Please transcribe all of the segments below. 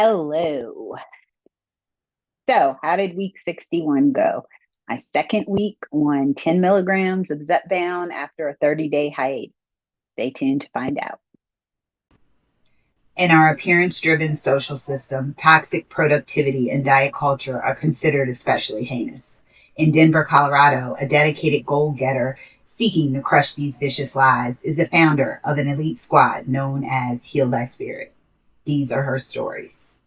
Hello. So, how did week 61 go? My second week on 10 milligrams of Zepbound after a 30-day hiatus. Stay tuned to find out. In our appearance driven social system, toxic productivity and diet culture are considered especially heinous. In Denver, Colorado, a dedicated goal getter seeking to crush these vicious lies is the founder of an elite squad known as Heal Thy Spirit. These are her stories.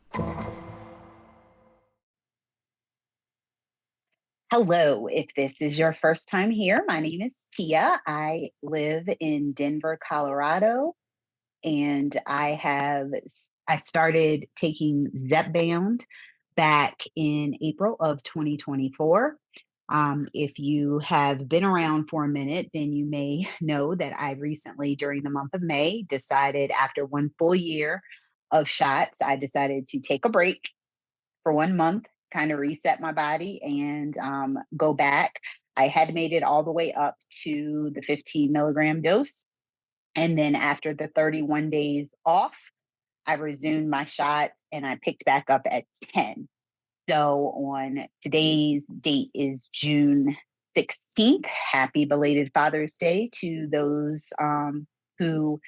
Hello. If this is your first time here, my name is Tia. I live in Denver, Colorado, and I started taking Zepbound back in April of 2024. If you have been around for a minute, then you may know that I recently, during the month of May, decided after one full year of shots, I decided to take a break for 1 month, kind of reset my body and go back. I had made it all the way up to the 15 milligram dose. And then after the 31 days off, I resumed my shots and I picked back up at 10. So on today's date is June 16th. Happy belated Father's Day to those who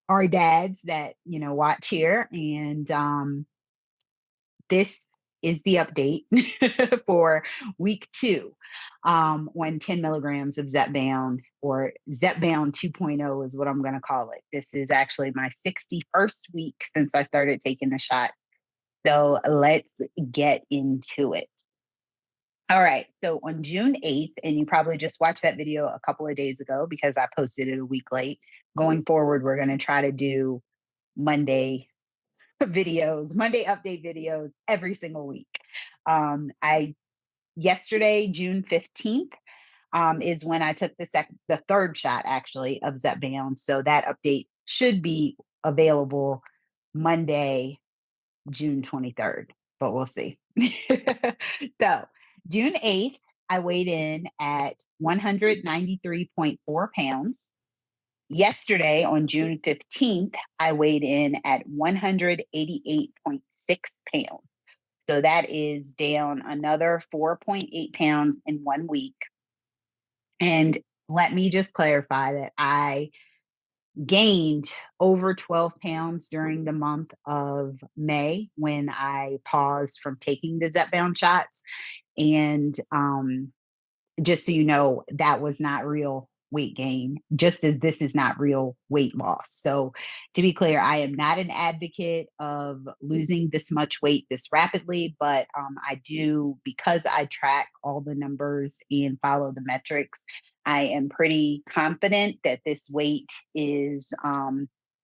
are dads that, watch here. And this is the update for week two on 10 milligrams of Zepbound, or Zepbound 2.0 is what I'm going to call it. This is actually my 61st week since I started taking the shot. So let's get into it. All right. So on June 8th, and you probably just watched that video a couple of days ago because I posted it a week late. Going forward, we're going to try to do Monday Monday update videos every single week. I Yesterday, June 15th, is when I took the third shot actually of Zepbound. So that update should be available Monday, June 23rd, but we'll see. So June 8th, I weighed in at 193.4 pounds. Yesterday, on June 15th, I weighed in at 188.6 pounds. So that is down another 4.8 pounds in 1 week. And let me just clarify that I gained over 12 pounds during the month of May when I paused from taking the Zepbound shots. And just so you know, that was not real weight gain, just as this is not real weight loss. So, to be clear, I am not an advocate of losing this much weight this rapidly, but I do, because I track all the numbers and follow the metrics, I am pretty confident that this weight is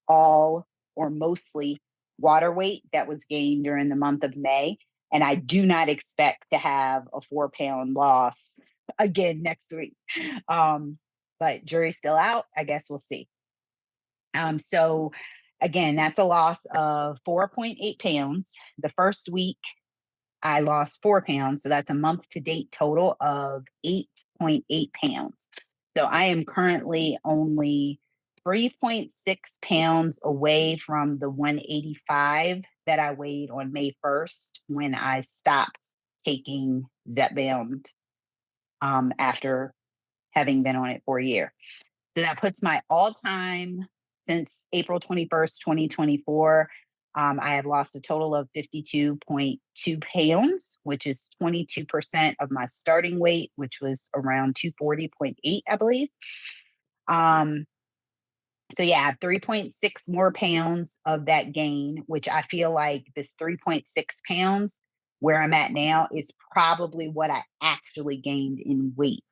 all or mostly water weight that was gained during the month of May. And I do not expect to have a 4 pound loss again next week. Um, but jury's still out. I guess we'll see. So again, that's a loss of 4.8 pounds. The first week, I lost 4 pounds. So that's a month to date total of 8.8 pounds. So I am currently only 3.6 pounds away from the 185 that I weighed on May 1st when I stopped taking Zepbound after having been on it for a year. So that puts my all time since April 21st, 2024. I have lost a total of 52.2 pounds, which is 22% of my starting weight, which was around 240.8, I believe. Um, so yeah, 3.6 more pounds of that gain, which I feel like this 3.6 pounds where I'm at now is probably what I actually gained in weight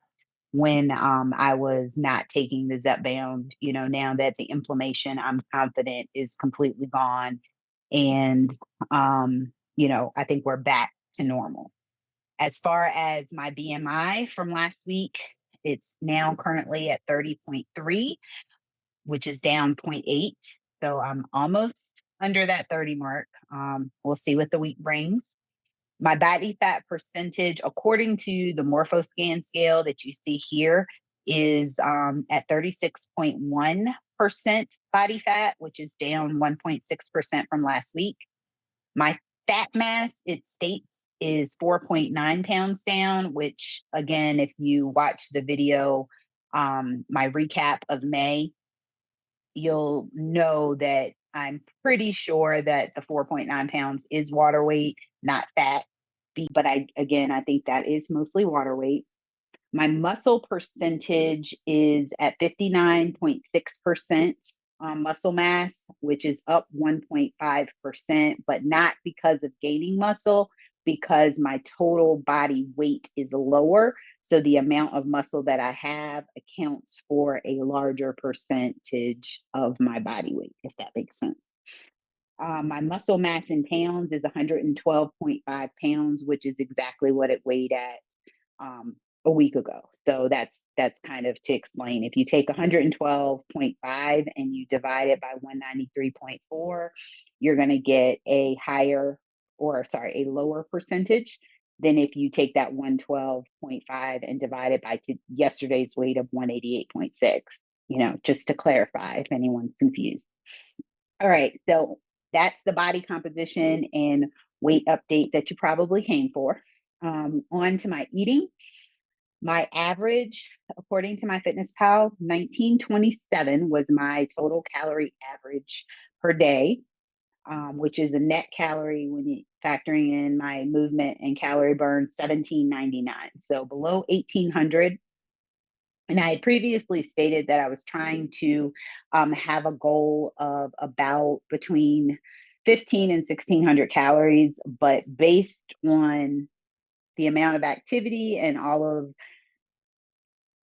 when I was not taking the Zepbound. Now that the inflammation, I'm confident, is completely gone. And, I think we're back to normal. As far as my BMI from last week, it's now currently at 30.3, which is down zero point 0.8. So I'm almost under that 30 mark. We'll see what the week brings. My body fat percentage, according to the Morphoscan scale that you see here, is at 36.1% body fat, which is down 1.6% from last week. My fat mass, it states, is 4.9 pounds down, which again, if you watch the video, my recap of May, you'll know that I'm pretty sure that the 4.9 pounds is water weight, not fat. But I think that is mostly water weight. My muscle percentage is at 59.6% muscle mass, which is up 1.5%, but not because of gaining muscle, because my total body weight is lower. So the amount of muscle that I have accounts for a larger percentage of my body weight, if that makes sense. My muscle mass in pounds is 112.5 pounds, which is exactly what it weighed at um, a week ago. So that's kind of to explain. If you take 112.5 and you divide it by 193.4, you're going to get a a lower percentage than if you take that 112.5 and divide it by yesterday's weight of 188.6. Just to clarify if anyone's confused. All right, so that's the body composition and weight update that you probably came for. On to my eating. My average, according to my Fitness Pal, 1927 was my total calorie average per day, which is a net calorie when you factoring in my movement and calorie burn, 1799. So below 1800. And I had previously stated that I was trying to have a goal of about between 15 and 1600 calories, but based on the amount of activity and all of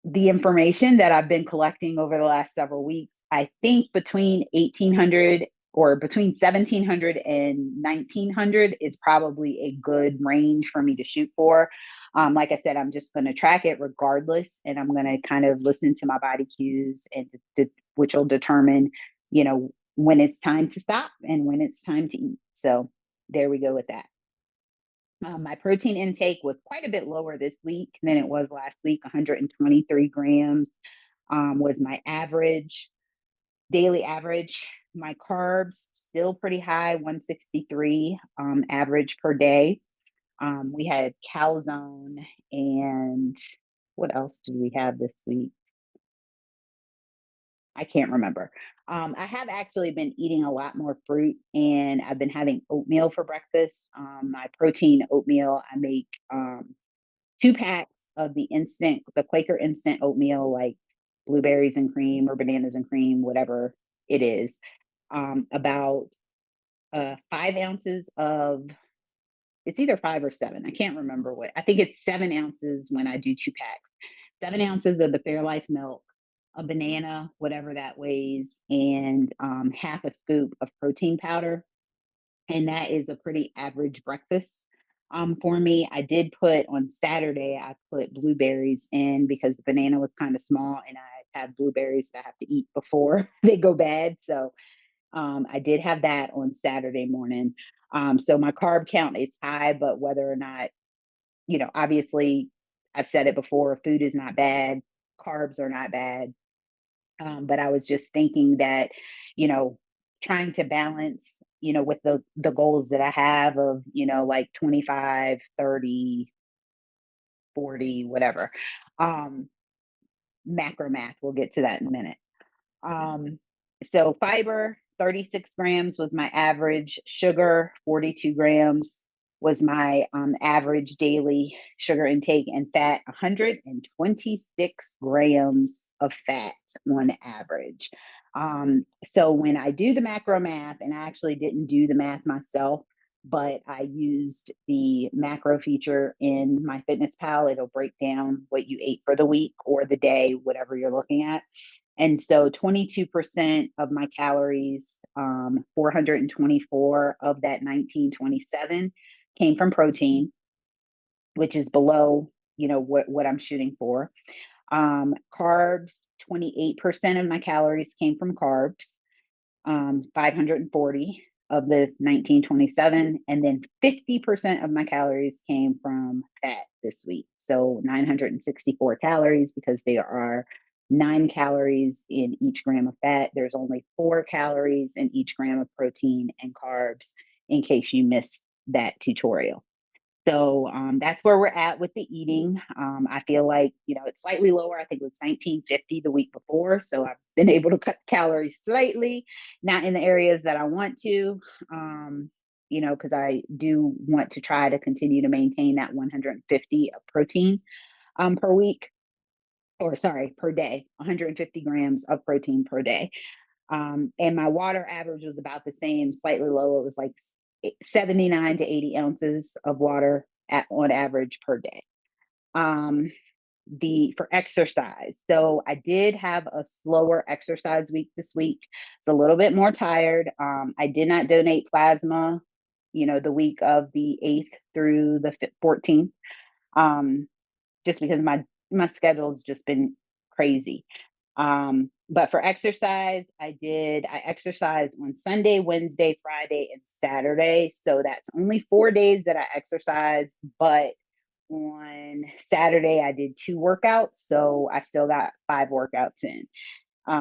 the information that I've been collecting over the last several weeks, I think between 1800 or between 1700 and 1900 is probably a good range for me to shoot for. Like I said, I'm just going to track it regardless, and I'm going to kind of listen to my body cues, and which will determine, when it's time to stop and when it's time to eat. So there we go with that. My protein intake was quite a bit lower this week than it was last week. 123 grams was my daily average. My carbs still pretty high, 163 average per day. We had calzone, and what else did we have this week? I can't remember. I have actually been eating a lot more fruit, and I've been having oatmeal for breakfast. My protein oatmeal, I make 2 packs of the Quaker instant oatmeal, like blueberries and cream or bananas and cream, whatever it is. About 5 ounces of, it's either 5 or 7. I can't remember what. I think it's 7 ounces when I do 2 packs. 7 ounces of the Fairlife milk, a banana, whatever that weighs, and half a scoop of protein powder. And that is a pretty average breakfast for me. I did put on Saturday, I put blueberries in because the banana was kind of small, and I have blueberries that I have to eat before they go bad. So I did have that on Saturday morning. So my carb count is high, but whether or not, obviously, I've said it before, food is not bad, carbs are not bad. But I was just thinking that, you know, trying to balance, with the goals that I have of, like 25, 30, 40, whatever. Um, Macro math, we'll get to that in a minute. Um, so fiber, 36 grams was my average. Sugar, 42 grams was my average daily sugar intake, and fat, 126 grams of fat on average. So when I do the macro math, and I actually didn't do the math myself, but I used the macro feature in my Fitness Pal. It'll break down what you ate for the week or the day, whatever you're looking at. And so 22% of my calories, 424 of that 1927 came from protein, which is below, what I'm shooting for. Carbs, 28% of my calories came from carbs, 540 of the 1927, and then 50% of my calories came from fat this week. So 964 calories, because there are 9 calories in each gram of fat. There's only 4 calories in each gram of protein and carbs in case you missed that tutorial. So that's where we're at with the eating. I feel like, it's slightly lower. I think it was 1950 the week before. So I've been able to cut calories slightly, not in the areas that I want to, because I do want to try to continue to maintain that 150 of protein per week, or sorry, per day, 150 grams of protein per day. And my water average was about the same, slightly lower. It was like 79 to 80 ounces of water on average per day. For exercise. So I did have a slower exercise week this week. It's a little bit more tired. I did not donate plasma, the week of the 8th through the 14th, just because my schedule's just been crazy. But for exercise, I exercised on Sunday, Wednesday, Friday, and Saturday. So that's only 4 days that I exercised, but on Saturday, I did 2 workouts. So I still got 5 workouts in.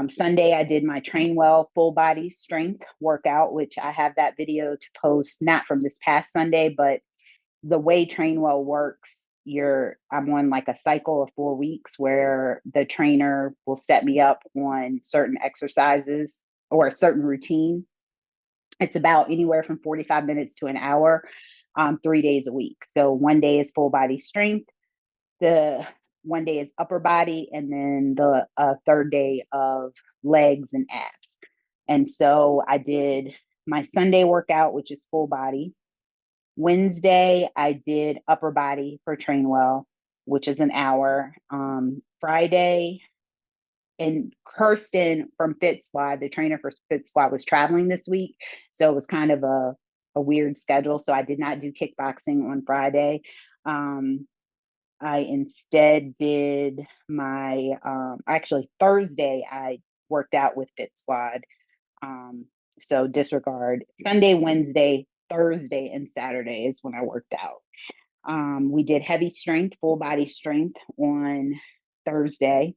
Sunday, I did my Train Well full body strength workout, which I have that video to post, not from this past Sunday, but the way Train Well works, I'm on like a cycle of 4 weeks where the trainer will set me up on certain exercises or a certain routine. It's about anywhere from 45 minutes to an hour, 3 days a week. So one day is full body strength, the one day is upper body, and then the third day of legs and abs. And so I did my Sunday workout, which is full body. Wednesday, I did upper body for Train Well, which is an hour. Friday, and Kirsten from Fit Squad, the trainer for Fit Squad, was traveling this week. So it was kind of a weird schedule. So I did not do kickboxing on Friday. I instead did actually Thursday, I worked out with Fit Squad. So disregard Sunday, Wednesday, Thursday, and Saturday is when I worked out. We did heavy strength, full body strength on Thursday.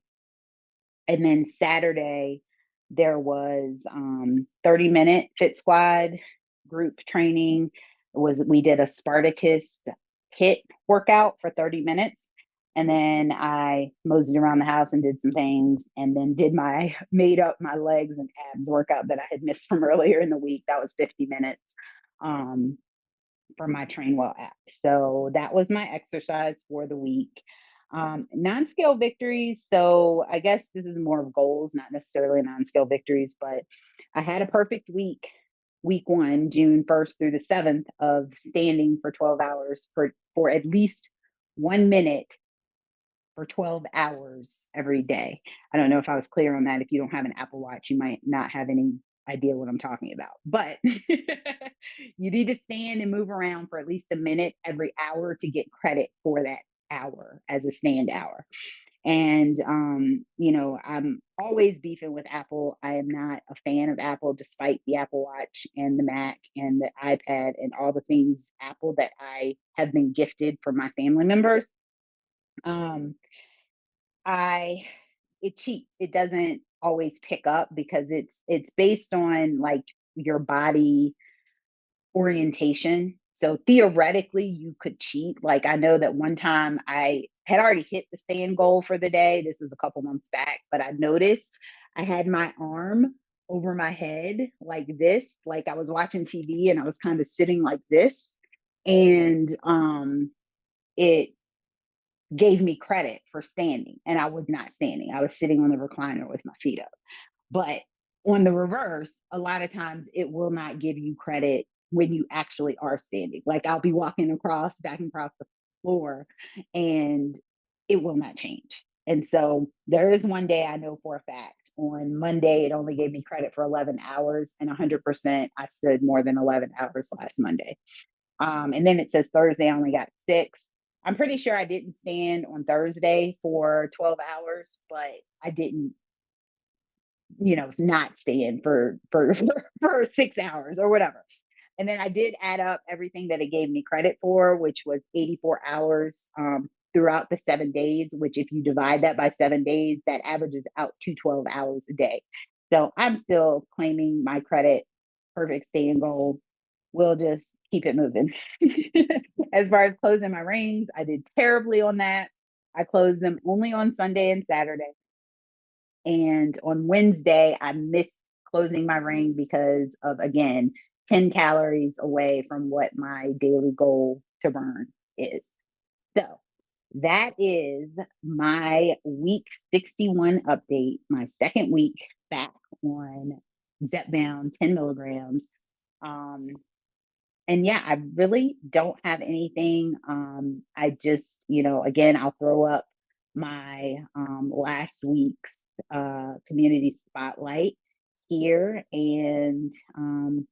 And then Saturday, there was 30-minute Fit Squad group training. We did a Spartacus HIIT workout for 30 minutes. And then I moseyed around the house and did some things, and then made up my legs and abs workout that I had missed from earlier in the week. That was 50 minutes for my Train Well app. So that was my exercise for the week. Non-scale victories. So I guess this is more of goals, not necessarily non-scale victories, but I had a perfect week 1, June 1st through the 7th, of standing for 12 hours for at least 1 minute for 12 hours every day. I don't know if I was clear on that. If you don't have an Apple Watch, you might not have any idea what I'm talking about, but you need to stand and move around for at least a minute every hour to get credit for that hour as a stand hour. And, I'm always beefing with Apple. I am not a fan of Apple, despite the Apple Watch and the Mac and the iPad and all the things Apple that I have been gifted from my family members. It cheats. It doesn't always pick up because it's based on like your body orientation. So theoretically, you could cheat. Like I know that one time I had already hit the stand goal for the day. This was a couple months back, but I noticed I had my arm over my head like this, like I was watching TV and I was kind of sitting like this. And it gave me credit for standing, and I was not standing. I was sitting on the recliner with my feet up. But on the reverse, a lot of times it will not give you credit when you actually are standing. Like I'll be walking back and across the floor, and it will not change. And so there is one day I know for a fact. On Monday, it only gave me credit for 11 hours, and 100% I stood more than 11 hours last Monday. And then it says Thursday I only got 6. I'm pretty sure I didn't stand on Thursday for 12 hours, but I didn't, not stand for 6 hours or whatever. And then I did add up everything that it gave me credit for, which was 84 hours throughout the 7 days, which if you divide that by 7 days, that averages out to 12 hours a day. So I'm still claiming my credit, perfect stand goal, we'll just keep it moving. As far as closing my rings, I did terribly on that. I closed them only on Sunday and Saturday. And on Wednesday, I missed closing my ring because of, again, 10 calories away from what my daily goal to burn is. So that is my week 61 update, my second week back on Zepbound 10 milligrams. Um, and yeah, I really don't have anything. I just, again, I'll throw up my last week's community spotlight here. And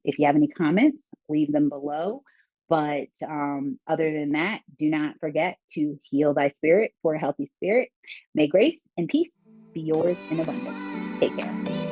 if you have any comments, leave them below. But other than that, do not forget to heal thy spirit for a healthy spirit. May grace and peace be yours in abundance. Take care.